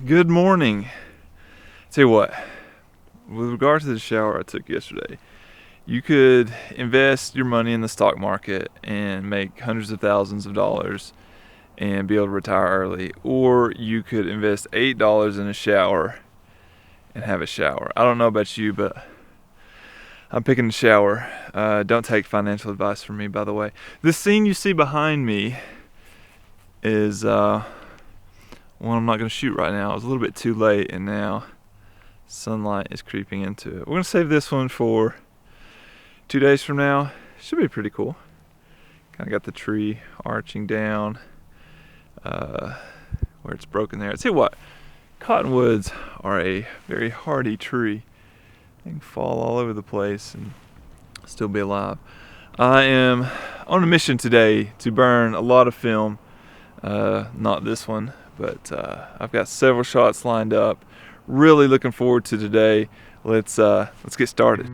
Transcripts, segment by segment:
Good morning. Tell you what, with regard to the shower I took yesterday, you could invest your money in the stock market and make hundreds of thousands of dollars and be able to retire early, or you could invest $8 in a shower and have a shower. I don't know about you, but I'm picking the shower. Don't take financial advice from me, by the way. This scene you see behind me is one I'm not going to shoot right now. It was a little bit too late, and now sunlight is creeping into it. We're going to save this one for 2 days from now. Should be pretty cool. Kind of got the tree arching down where it's broken there. Tell you what, cottonwoods are a very hardy tree. They can fall all over the place and still be alive. I am on a mission today to burn a lot of film. Not this one, but I've got several shots lined up. Really looking forward to today. Let's get started.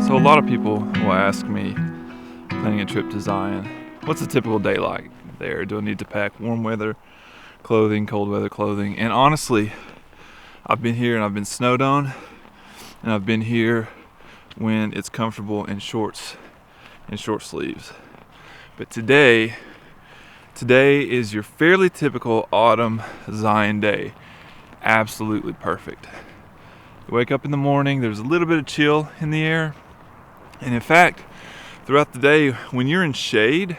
So a lot of people will ask me, planning a trip to Zion, what's a typical day like there? Do I need to pack warm weather clothing, cold weather clothing? And honestly, I've been here and I've been snowed on, and I've been here when it's comfortable in shorts and short sleeves. But today is your fairly typical autumn Zion day. Absolutely perfect. You wake up in the morning, there's a little bit of chill in the air. And in fact, throughout the day, when you're in shade,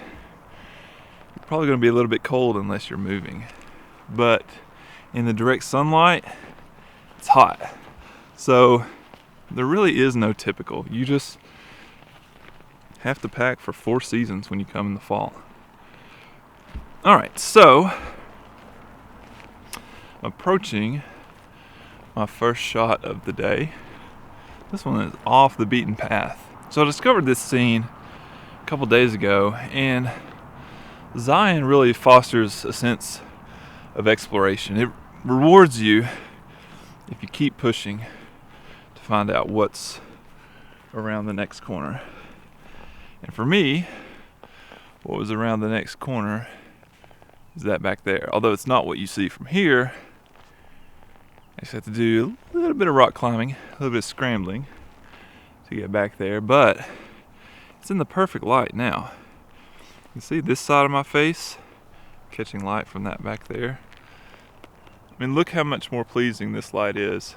you're probably going to be a little bit cold unless you're moving. But in the direct sunlight, it's hot. So there really is no typical. You just have to pack for 4 seasons when you come in the fall. All right, so approaching my first shot of the day. This one is off the beaten path. So I discovered this scene a couple days ago, and Zion really fosters a sense of exploration. It rewards you if you keep pushing to find out what's around the next corner. And for me, what was around the next corner is that back there. Although it's not what you see from here, I just have to do a little bit of rock climbing, a little bit of scrambling to get back there, but it's in the perfect light now. You can see this side of my face catching light from that back there. I mean, look how much more pleasing this light is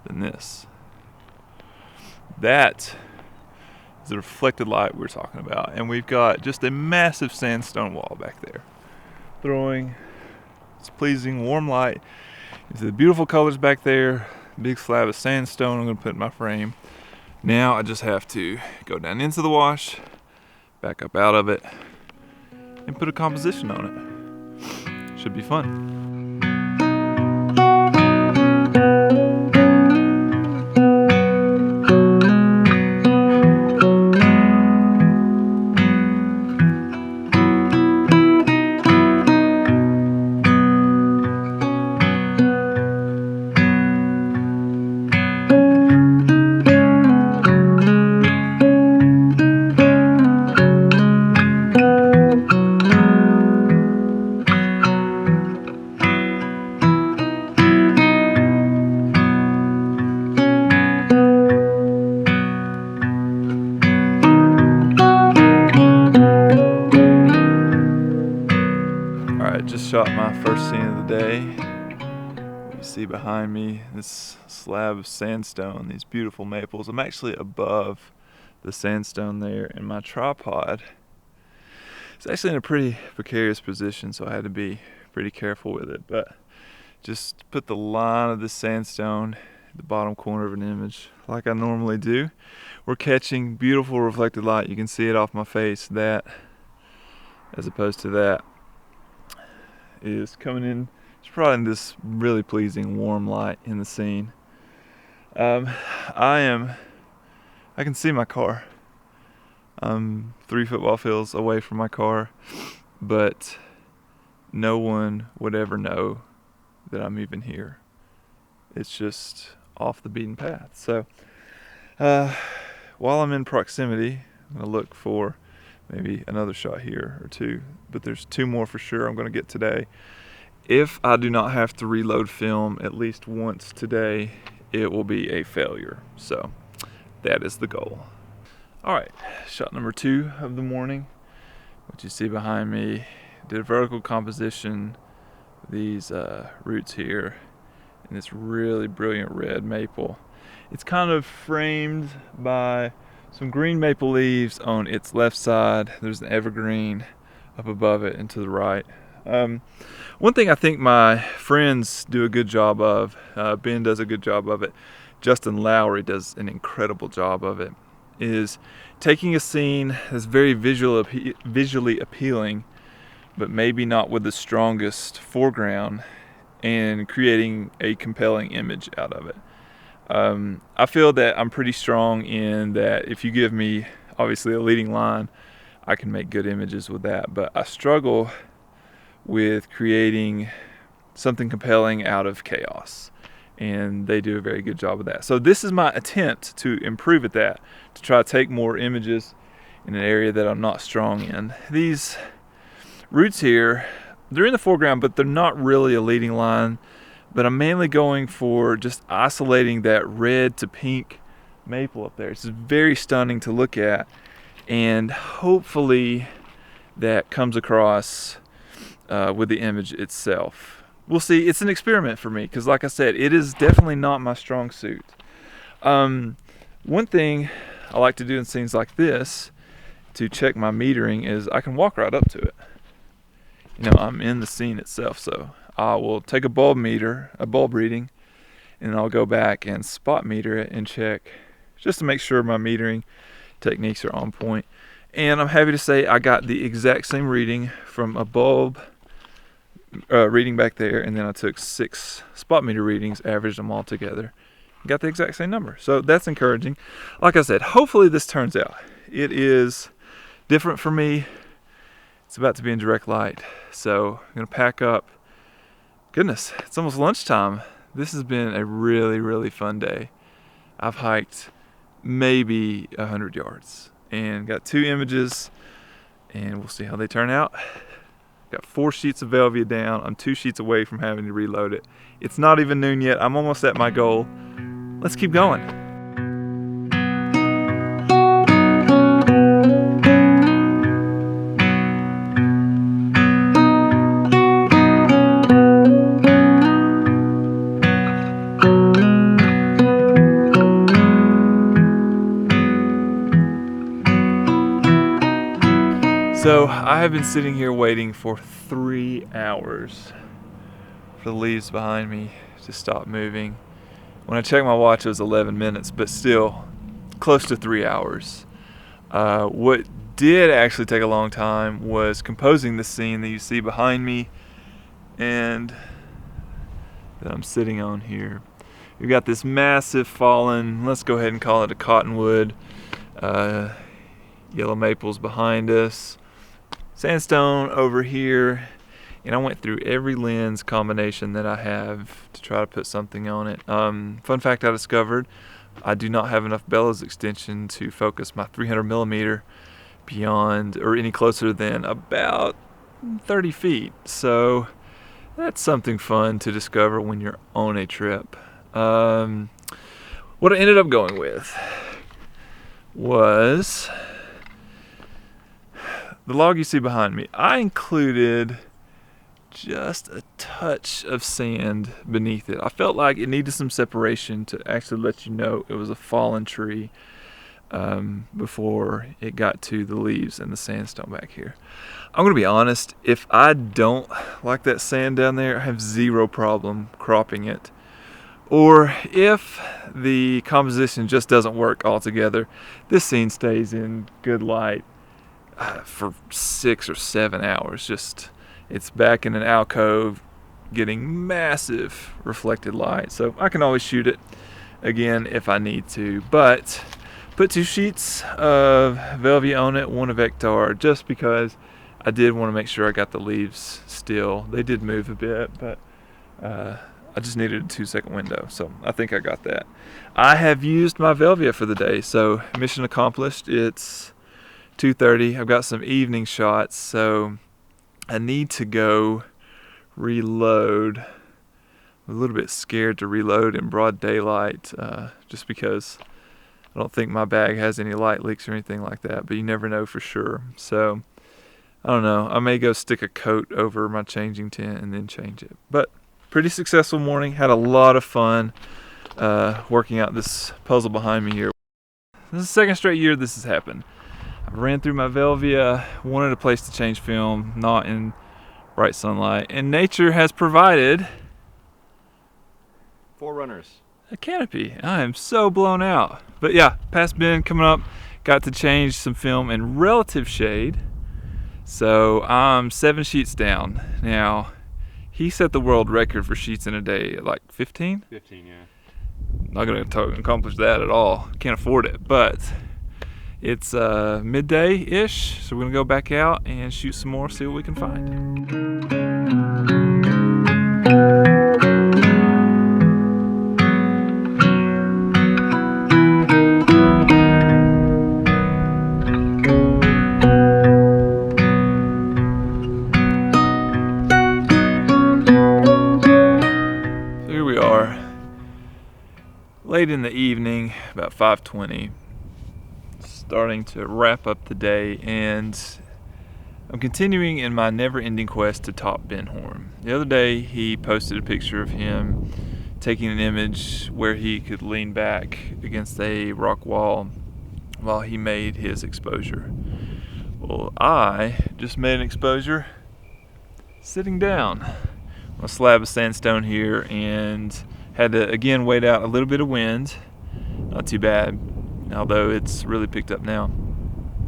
than this. That is the reflected light we're talking about, and we've got just a massive sandstone wall back there, throwing this pleasing warm light into the beautiful colors back there. Big slab of sandstone I'm going to put in my frame. Now I just have to go down into the wash, back up out of it, and put a composition on it. Should be fun. Just shot my first scene of the day. You see behind me this slab of sandstone, these beautiful maples. I'm actually above the sandstone there, and my tripod is actually in a pretty precarious position, so I had to be pretty careful with it. But just put the line of the sandstone at the bottom corner of an image like I normally do. We're catching beautiful reflected light. You can see it off my face. That, as opposed to that, is coming in. It's providing this really pleasing warm light in the scene. I can see my car. I'm 3 football fields away from my car, but no one would ever know that I'm even here. It's just off the beaten path. So while I'm in proximity, I'm going to look for maybe another shot here or two, but there's 2 more for sure I'm going to get today. If I do not have to reload film at least once today, it will be a failure. So that is the goal. All right, shot number 2 of the morning. What you see behind me, did a vertical composition, these roots here, and this really brilliant red maple. It's kind of framed by some green maple leaves on its left side. There's an evergreen up above it and to the right. One thing I think my friends do a good job of, Ben does a good job of it, Justin Lowry does an incredible job of it, is taking a scene that's very visually appealing, but maybe not with the strongest foreground, and creating a compelling image out of it. I feel that I'm pretty strong in that if you give me, obviously, a leading line, I can make good images with that, but I struggle with creating something compelling out of chaos, and they do a very good job of that. So this is my attempt to improve at that, to try to take more images in an area that I'm not strong in. These roots here, they're in the foreground, but they're not really a leading line, but I'm mainly going for just isolating that red to pink maple up there. It's very stunning to look at, and hopefully that comes across with the image itself. We'll see. It's an experiment for me because, like I said, it is definitely not my strong suit. One thing I like to do in scenes like this to check my metering is I can walk right up to it. You know, I'm in the scene itself, so I will take a bulb reading, and I'll go back and spot meter it and check just to make sure my metering techniques are on point. And I'm happy to say I got the exact same reading from a bulb reading back there, and then I took 6 spot meter readings, averaged them all together, got the exact same number. So that's encouraging. Like I said, hopefully this turns out. It is different for me. It's about to be in direct light, so I'm gonna pack up. Goodness, it's almost lunchtime. This has been a really, really fun day. I've hiked maybe 100 yards and got 2 images, and we'll see how they turn out. Got 4 sheets of Velvia down. I'm 2 sheets away from having to reload it. It's not even noon yet. I'm almost at my goal. Let's keep going. So I have been sitting here waiting for 3 hours for the leaves behind me to stop moving. When I checked my watch, it was 11 minutes, but still close to 3 hours. What did actually take a long time was composing the scene that you see behind me and that I'm sitting on here. We've got this massive fallen, let's go ahead and call it a cottonwood, yellow maples behind us, sandstone over here, and I went through every lens combination that I have to try to put something on it. Fun fact I discovered, I do not have enough bellows extension to focus my 300 millimeter beyond or any closer than about 30 feet. So that's something fun to discover when you're on a trip. What I ended up going with was the log you see behind me. I included just a touch of sand beneath it. I felt like it needed some separation to actually let you know it was a fallen tree. before it got to the leaves and the sandstone back here. I'm gonna be honest, if I don't like that sand down there, I have zero problem cropping it. Or if the composition just doesn't work altogether, this scene stays in good light for 6 or 7 hours. Just, it's back in an alcove getting massive reflected light, so I can always shoot it again if I need to. But put 2 sheets of Velvia on it, 1 of Exert, just because I did want to make sure I got the leaves still. They did move a bit, but I just needed a 2-second window, so I think I got that. I have used my Velvia for the day, so mission accomplished. It's 2:30. I've got some evening shots, so I need to go reload. I'm a little bit scared to reload in broad daylight, just because I don't think my bag has any light leaks or anything like that, but you never know for sure. So I don't know, I may go stick a coat over my changing tent and then change it. But pretty successful morning, had a lot of fun working out this puzzle behind me here. This is the 2nd straight year this has happened. I ran through my Velvia, wanted a place to change film, not in bright sunlight, and nature has provided Forerunners. a canopy. I am so blown out. But yeah, past bend coming up, got to change some film in relative shade. So I'm 7 sheets down. Now, he set the world record for sheets in a day at like 15? 15, yeah. Not going to accomplish that at all. Can't afford it. But it's midday-ish, so we're going to go back out and shoot some more, see what we can find. Late in the evening, about 5:20, starting to wrap up the day, and I'm continuing in my never-ending quest to top Ben Horn. The other day he posted a picture of him taking an image where he could lean back against a rock wall while he made his exposure. Well, I just made an exposure sitting down on a slab of sandstone here, and had to again wait out a little bit of wind. Not too bad, although it's really picked up now.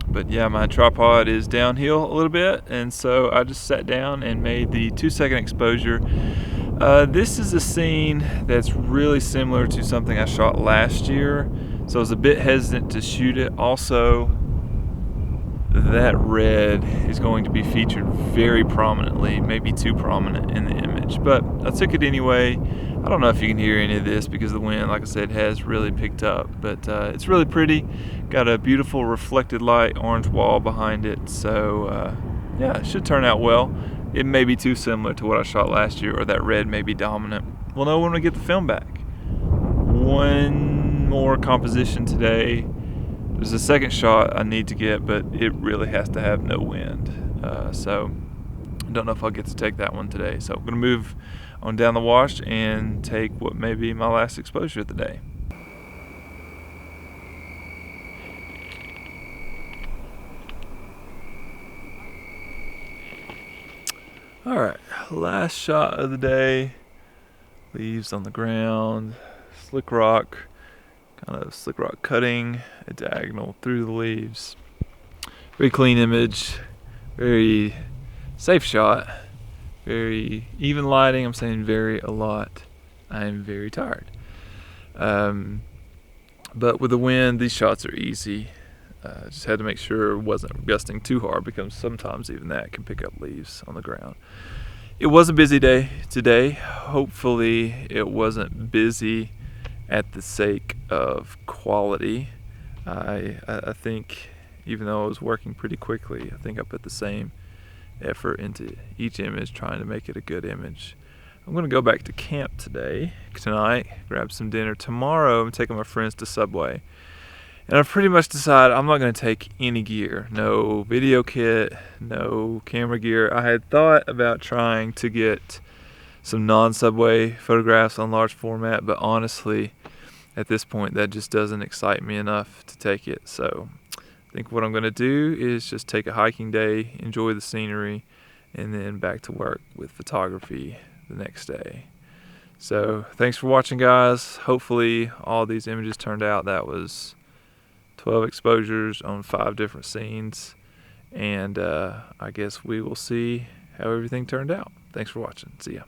But yeah, my tripod is downhill a little bit, and so I just sat down and made the 2-second exposure. This is a scene that's really similar to something I shot last year, so I was a bit hesitant to shoot it. Also, that red is going to be featured very prominently, maybe too prominent in the image, but I took it anyway. I don't know if you can hear any of this because the wind, like I said, has really picked up, but it's really pretty. Got a beautiful reflected light orange wall behind it, so yeah, it should turn out well. It may be too similar to what I shot last year, or that red may be dominant. We'll know when we get the film back. One more composition today. There's a second shot I need to get, but it really has to have no wind. So I don't know if I'll get to take that one today. So I'm going to move on down the wash and take what may be my last exposure of the day. Alright, last shot of the day. Leaves on the ground, slick rock. Kind of slick rock cutting a diagonal through the leaves. Very clean image, very safe shot, very even lighting. I'm saying very a lot. I am very tired. But with the wind, these shots are easy. Just had to make sure it wasn't gusting too hard, because sometimes even that can pick up leaves on the ground. It was a busy day today. Hopefully it wasn't busy at the sake of quality. I think, even though I was working pretty quickly, I think I put the same effort into each image, trying to make it a good image. I'm going to go back to camp tonight, grab some dinner. Tomorrow I'm taking my friends to Subway, and I've pretty much decided I'm not going to take any gear. No video kit, no camera gear. I had thought about trying to get some non-Subway photographs on large format, but honestly, at this point that just doesn't excite me enough to take it. So I think what I'm going to do is just take a hiking day, enjoy the scenery, and then back to work with photography the next day. So thanks for watching, guys. Hopefully all these images turned out. That was 12 exposures on 5 different scenes, and I guess we will see how everything turned out. Thanks for watching. See ya.